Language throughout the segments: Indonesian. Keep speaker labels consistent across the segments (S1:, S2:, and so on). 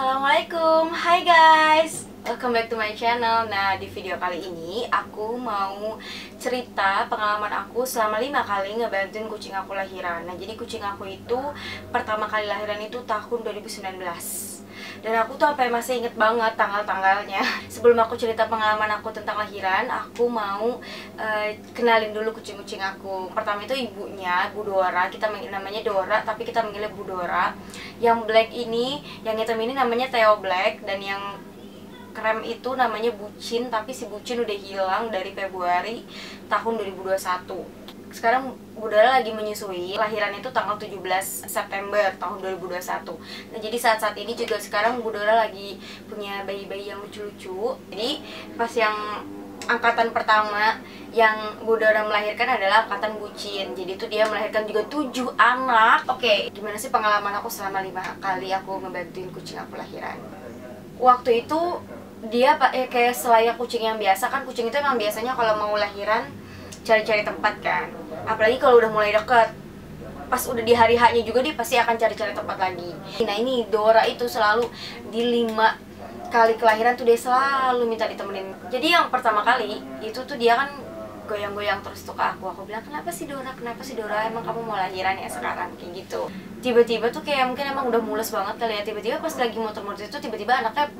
S1: Assalamualaikum, hai guys, welcome back to my channel. Nah, di video kali ini aku mau cerita pengalaman aku selama 5 kali ngebantuin kucing aku lahiran. Nah, jadi kucing aku itu pertama kali lahiran itu tahun 2019. Dan aku tuh sampai masih inget banget tanggal-tanggalnya. Sebelum aku cerita pengalaman aku tentang lahiran, aku mau kenalin dulu kucing-kucing aku. Pertama itu ibunya, Bu Dora. Kita namanya Dora, tapi kita manggilnya Bu Dora. Yang black ini, yang hitam ini namanya Theo Black. Dan yang krem itu namanya Bucin, tapi si Bucin udah hilang dari Februari tahun 2021. Sekarang Bu Dora lagi menyusui, lahiran itu tanggal 17 September tahun 2021. Nah, jadi saat-saat ini juga sekarang Bu Dora lagi punya bayi-bayi yang lucu-lucu. Jadi pas yang angkatan pertama yang Bu Dora melahirkan adalah angkatan Bucin. Jadi itu dia melahirkan juga 7 anak. Oke, gimana sih pengalaman aku selama 5 kali aku ngebantuin kucing aku lahiran? Waktu itu dia kayak selayak kucing yang biasa kan. Kucing itu emang biasanya kalau mau lahiran cari-cari tempat kan, apalagi kalau udah mulai deket. Pas udah di hari H-nya juga dia pasti akan cari-cari tempat lagi. Nah, ini Dora itu selalu di 5 kali kelahiran tuh dia selalu minta ditemenin. Jadi yang pertama kali itu tuh dia kan goyang-goyang terus tuh ke aku. Aku bilang, kenapa sih Dora, emang kamu mau lahiran ya sekarang, kayak gitu. Tiba-tiba tuh kayak mungkin emang udah mules banget kali ya. Tiba-tiba pas lagi motor-motor itu tiba-tiba anaknya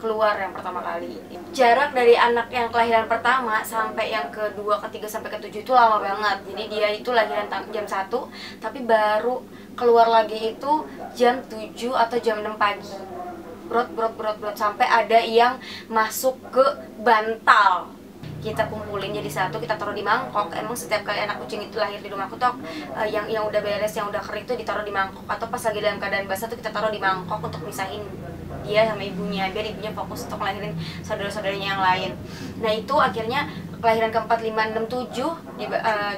S1: keluar yang pertama kali. Jarak dari anak yang kelahiran pertama sampai yang kedua, ketiga, sampai ketujuh itu lama banget. Jadi dia itu lahiran jam 1, tapi baru keluar lagi itu jam 7 atau jam 6 pagi. Brot sampai ada yang masuk ke bantal. Kita kumpulin jadi satu, kita taruh di mangkok. Emang setiap kali anak kucing itu lahir di rumah aku tuh yang udah beres, yang udah kering tuh ditaruh di mangkok, atau pas lagi dalam keadaan basah tuh kita taruh di mangkok untuk misahin dia sama ibunya, biar ibunya fokus untuk ngelahirin saudara-saudaranya yang lain. Nah, itu akhirnya kelahiran keempat, 5, 6, 7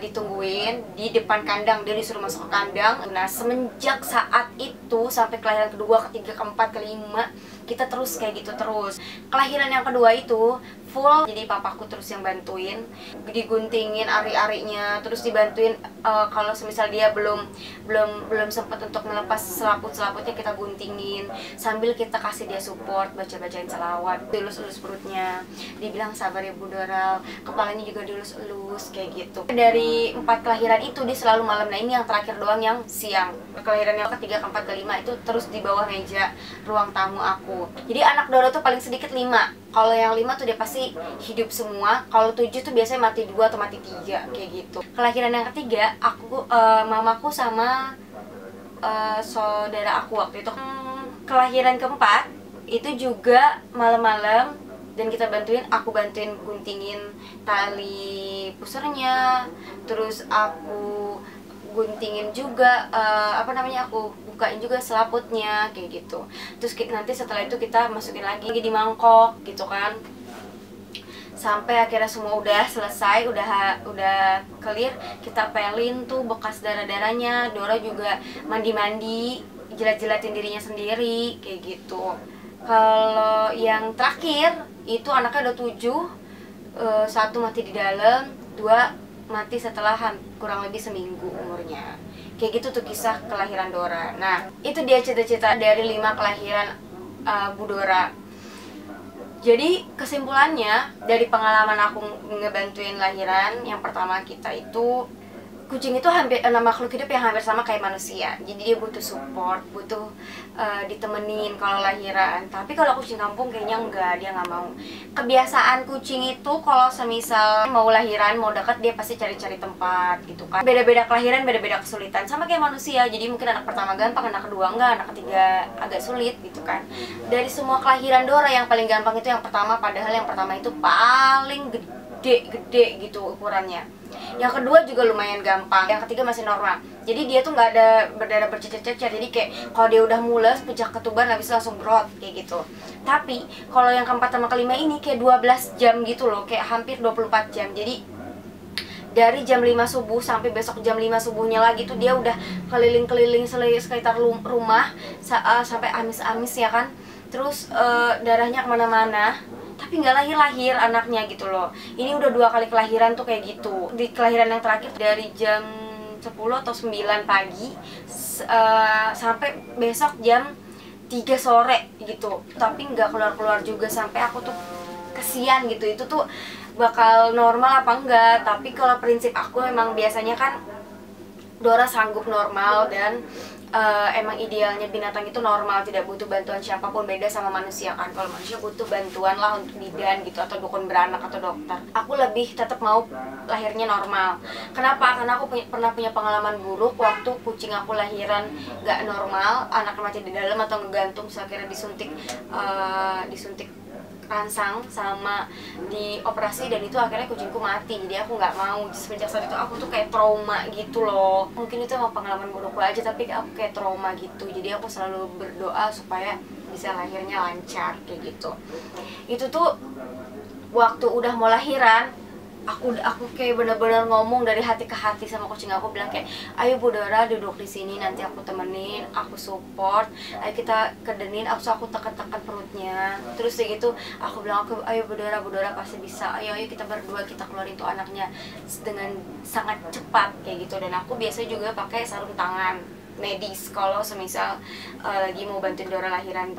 S1: ditungguin di depan kandang. Dia disuruh masuk ke kandang. Nah, semenjak saat itu sampai kelahiran kedua, ketiga, keempat, kelima, kita terus kayak gitu terus. Kelahiran yang kedua itu full, jadi papaku terus yang bantuin, diguntingin ari-arinya, terus dibantuin kalau semisal dia belum sempat untuk melepas selaput-selaputnya, kita guntingin sambil kita kasih dia support, baca-bacain selawat, dilus-elus perutnya, dibilang sabar ya Bu Dora, kepalanya juga dilus-elus kayak gitu. Dari 4 kelahiran itu dia selalu malam. Nah, ini yang terakhir doang yang siang. Kelahiran yang ketiga, keempat, kelima itu terus di bawah meja ruang tamu aku. Jadi anak Dora tuh paling sedikit 5. Kalau yang 5 tuh dia pasti hidup semua. Kalau 7 tuh biasanya mati 2 atau mati 3 kayak gitu. Kelahiran yang ketiga, mamaku sama saudara aku waktu itu. Kelahiran keempat itu juga malam-malam, dan aku bantuin guntingin tali pusernya, terus aku guntingin juga aku bukain juga selaputnya kayak gitu. Terus nanti setelah itu kita masukin lagi di mangkok gitu kan, sampai akhirnya semua udah selesai, udah clear. Kita pelin tuh bekas darah-darahnya. Dora juga mandi-mandi, jilat-jilatin dirinya sendiri kayak gitu. Kalau yang terakhir itu anaknya ada 7, 1 mati di dalam, 2 mati setelah kurang lebih seminggu umurnya. Kayak gitu tuh kisah kelahiran Dora. Nah, itu dia cerita-cerita dari 5 kelahiran Bu Dora. Jadi kesimpulannya dari pengalaman aku ngebantuin lahiran, yang pertama kita itu, kucing itu hampir makhluk hidup yang hampir sama kayak manusia. Jadi dia butuh support, butuh ditemenin kalau lahiran. Tapi kalau kucing kampung kayaknya enggak, dia nggak mau. Kebiasaan kucing itu kalau semisal mau lahiran, mau deket, dia pasti cari-cari tempat gitu kan. Beda-beda kelahiran, beda-beda kesulitan, sama kayak manusia. Jadi mungkin anak pertama gampang, anak kedua enggak, anak ketiga agak sulit gitu kan. Dari semua kelahiran Dora, yang paling gampang itu yang pertama, padahal yang pertama itu paling gede gitu ukurannya. Yang kedua juga lumayan gampang, yang ketiga masih normal. Jadi dia tuh nggak ada berdarah bercecer-cecer. Jadi kayak kalau dia udah mules, pecah ketuban, habis langsung brot kayak gitu. Tapi kalau yang keempat sama kelima ini kayak 12 jam gitu loh, kayak hampir 24 jam. Jadi dari jam 5 subuh sampai besok jam 5 subuhnya lagi tuh dia udah keliling-keliling sekitar rumah sampai amis-amis ya kan. Terus darahnya kemana-mana, tapi nggak lahir-lahir anaknya gitu loh. Ini udah 2 kali kelahiran tuh kayak gitu. Di kelahiran yang terakhir dari jam 10 atau 9 pagi sampai besok jam 3 sore gitu, tapi nggak keluar-keluar juga sampai aku tuh kesian gitu. Itu tuh bakal normal apa enggak? Tapi kalau prinsip aku emang biasanya kan Dora sanggup normal, dan emang idealnya binatang itu normal, tidak butuh bantuan siapapun. Beda sama manusia kan, kalau manusia butuh bantuan lah untuk bidan gitu, atau dukun beranak atau dokter. Aku lebih tetap mau lahirnya normal. Kenapa? Karena aku pernah punya pengalaman buruk waktu kucing aku lahiran gak normal, anaknya mati di dalam atau ngegantung, terus akhirnya disuntik ransang sama dioperasi, dan itu akhirnya kucingku mati. Jadi aku nggak mau. Semenjak saat itu aku tuh kayak trauma gitu loh. Mungkin itu emang pengalaman burukku aja, tapi aku kayak trauma gitu. Jadi aku selalu berdoa supaya bisa lahirnya lancar kayak gitu. Itu tuh waktu udah mau lahiran, aku kayak bener-bener ngomong dari hati ke hati sama kucing aku, bilang kayak, ayo Bu Dora duduk di sini, nanti aku temenin, aku support, ayo kita kedenin, aku tekan-tekan perutnya. Terus kayak gitu aku bilang, ayo Bu Dora pasti bisa, ayo kita berdua kita keluarin tuh anaknya dengan sangat cepat kayak gitu. Dan aku biasa juga pakai sarung tangan medis kalau semisal lagi mau bantuin Dora lahiran.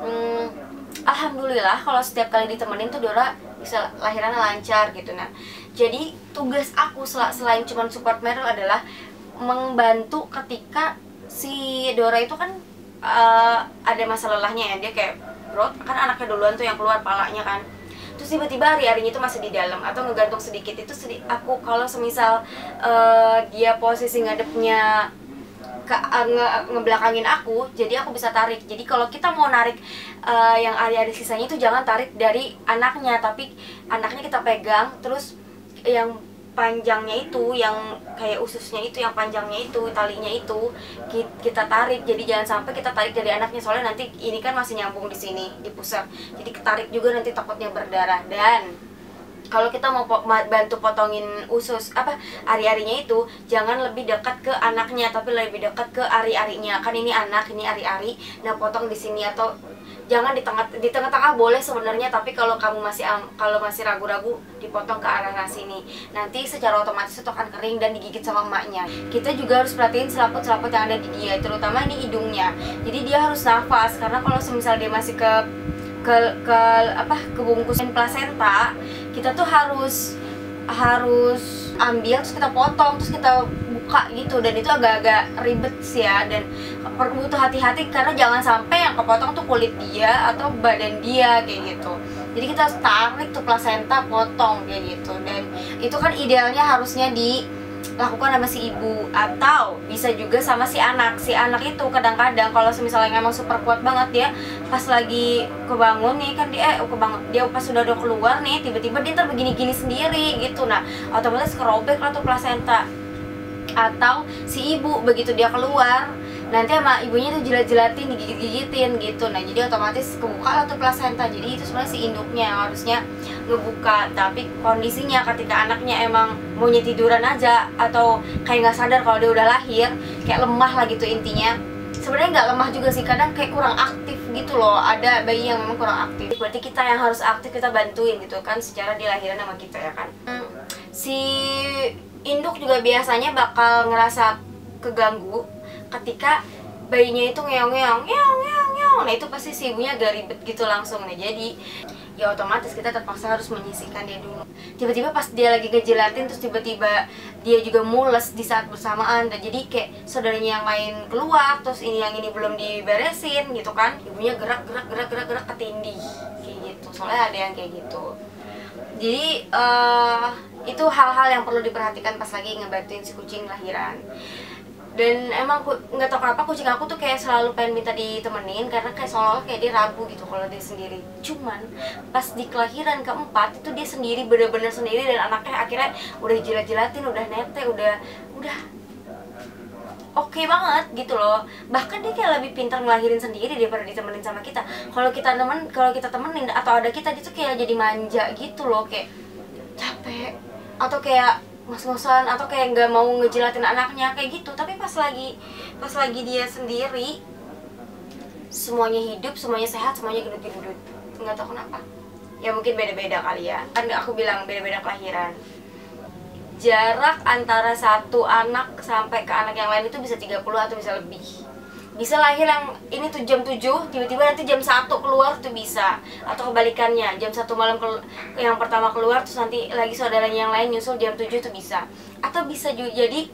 S1: Alhamdulillah kalau setiap kali ditemenin tuh Dora bisa lahirannya lancar gitu. Nah, jadi tugas aku selain cuma support Meryl adalah membantu ketika si Dora itu kan ada masa lelahnya ya. Dia kayak growth, kan anaknya duluan tuh yang keluar palanya kan. Terus tiba-tiba hari-harinya itu masih di dalam atau ngegantung sedikit. Itu aku kalau semisal dia posisi ngadepnya ngebelakangin aku, jadi aku bisa tarik. Jadi kalau kita mau narik yang area sisanya itu jangan tarik dari anaknya, tapi anaknya kita pegang, terus yang panjangnya itu, yang kayak ususnya itu, yang panjangnya itu, talinya itu kita tarik. Jadi jangan sampai kita tarik dari anaknya, soalnya nanti ini kan masih nyambung di sini di pusat, jadi ketarik juga nanti takutnya berdarah. Dan kalau kita mau bantu potongin usus ari-arinya itu, jangan lebih dekat ke anaknya, tapi lebih dekat ke ari-arinya. Kan ini anak, ini ari-ari. Nah, potong di sini, atau jangan di tengah-tengah boleh sebenarnya, tapi kalau kamu masih ragu-ragu, dipotong ke arah sini. Nanti secara otomatis itu akan kering dan digigit sama emaknya. Kita juga harus perhatiin selaput-selaput yang ada di dia, terutama ini hidungnya. Jadi dia harus nafas, karena kalau misalnya dia masih kebungkusan plasenta, kita tuh harus ambil, terus kita potong, terus kita buka gitu. Dan itu agak-agak ribet sih ya, dan butuh hati-hati, karena jangan sampai yang kepotong tuh kulit dia atau badan dia kayak gitu. Jadi kita harus tarik tuh plasenta, potong kayak gitu. Dan itu kan idealnya harusnya dilakukan sama si ibu, atau bisa juga sama si anak. Si anak itu kadang-kadang kalau misalnya emang super kuat banget, dia pas lagi kebangun nih kan, dia pas sudah udah keluar nih, tiba-tiba dia ntar begini-gini sendiri gitu. Nah, otomatis kerobek lah tuh plasenta. Atau si ibu begitu dia keluar, nanti sama ibunya tuh jilat-jilatin, digigit-gigitin gitu. Nah, jadi otomatis kebuka lah tuh plasenta. Jadi itu sebenarnya si induknya yang harusnya ngebuka. Tapi kondisinya ketika anaknya emang maunya tiduran aja, atau kayak nggak sadar kalau dia udah lahir, kayak lemah lah gitu intinya. Sebenarnya nggak lemah juga sih, kadang kayak kurang aktif gitu loh. Ada bayi yang memang kurang aktif, berarti kita yang harus aktif, kita bantuin gitu kan, secara dilahiran sama kita ya kan. Si induk juga biasanya bakal ngerasa keganggu ketika bayinya itu ngeong-ngeong. Nah, itu pasti si ibunya agak ribet gitu langsung. Nah, jadi ya otomatis kita terpaksa harus menyisihkan dia dulu. Tiba-tiba pas dia lagi ngejelatin, terus tiba-tiba dia juga mules di saat bersamaan. Dan jadi kayak saudaranya yang lain keluar, terus yang ini belum diberesin gitu kan, ibunya gerak ketindih kayak gitu. Soalnya ada yang kayak gitu. Jadi itu hal-hal yang perlu diperhatikan pas lagi ngebantuin si kucing lahiran. Dan emang nggak tau kenapa kucing aku tuh kayak selalu pengen minta ditemenin, karena kayak seolah-olah kayak dia ragu gitu kalau dia sendiri. Cuman pas di kelahiran keempat itu dia sendiri, bener-bener sendiri, dan anaknya akhirnya udah jilat-jilatin, udah nete, udah oke banget gitu loh. Bahkan dia kayak lebih pintar ngelahirin sendiri daripada ditemenin sama kita. Kalau kita temenin atau ada kita, dia tuh kayak jadi manja gitu loh, kayak capek atau kayak ngos-ngosan atau kayak nggak mau ngejilatin anaknya kayak gitu. Tapi pas lagi dia sendiri, semuanya hidup, semuanya sehat, semuanya gendut-gendut. Nggak tahu kenapa. Ya mungkin beda-beda kali ya. Kan aku bilang beda-beda kelahiran. Jarak antara satu anak sampai ke anak yang lain itu bisa 30 atau bisa lebih. Bisa lahir yang ini tuh jam 7, tiba-tiba nanti jam 1 keluar tuh bisa. Atau kebalikannya, jam 1 malam yang pertama keluar, terus nanti lagi saudaranya yang lain nyusul jam 7 tuh bisa. Atau bisa juga jadi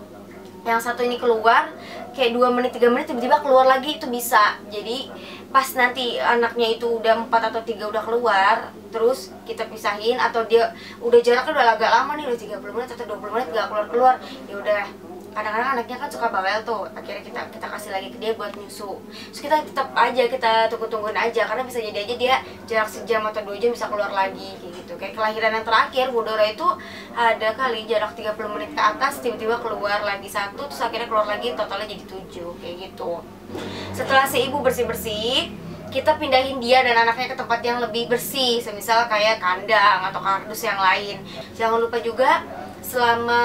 S1: yang satu ini keluar kayak 2 menit 3 menit tiba-tiba keluar lagi, itu bisa. Jadi pas nanti anaknya itu udah 4 atau 3 udah keluar, terus kita pisahin, atau dia udah jaraknya udah agak lama nih, udah 30 menit atau 20 menit gak keluar-keluar, ya udah. Kadang-kadang anaknya kan suka bawel tuh, akhirnya kita kasih lagi ke dia buat nyusu. Terus kita tetap aja, kita tunggu-tungguin aja, karena bisa jadi aja dia jarak sejam atau 2 jam bisa keluar lagi kayak gitu. Kayak kelahiran yang terakhir, Budora itu ada kali jarak 30 menit ke atas, tiba-tiba keluar lagi 1, terus akhirnya keluar lagi, totalnya jadi 7 kayak gitu. Setelah si ibu bersih-bersih, kita pindahin dia dan anaknya ke tempat yang lebih bersih, semisal kayak kandang atau kardus yang lain. Jangan lupa juga selama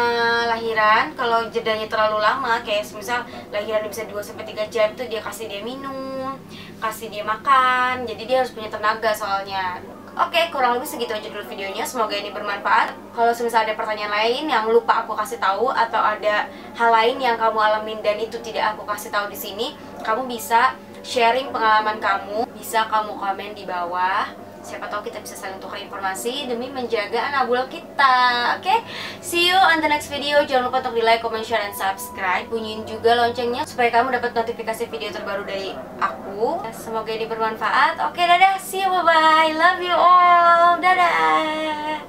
S1: lahiran, kalau jedanya terlalu lama, kayak misal lahiran bisa 2-3 jam, tuh dia kasih dia minum, kasih dia makan, jadi dia harus punya tenaga soalnya. Oke, kurang lebih segitu aja dulu videonya, semoga ini bermanfaat. Kalau misal ada pertanyaan lain yang lupa aku kasih tahu, atau ada hal lain yang kamu alamin dan itu tidak aku kasih tahu di sini, kamu bisa sharing pengalaman kamu, bisa kamu komen di bawah. Siapa tahu kita bisa saling tukar informasi demi menjaga anak buah kita. Oke? See you on the next video. Jangan lupa untuk di like, comment, share, dan subscribe. Bunyiin juga loncengnya supaya kamu dapat notifikasi video terbaru dari aku. Semoga ini bermanfaat. Oke, dadah. See you, bye-bye. Love you all. Dadah.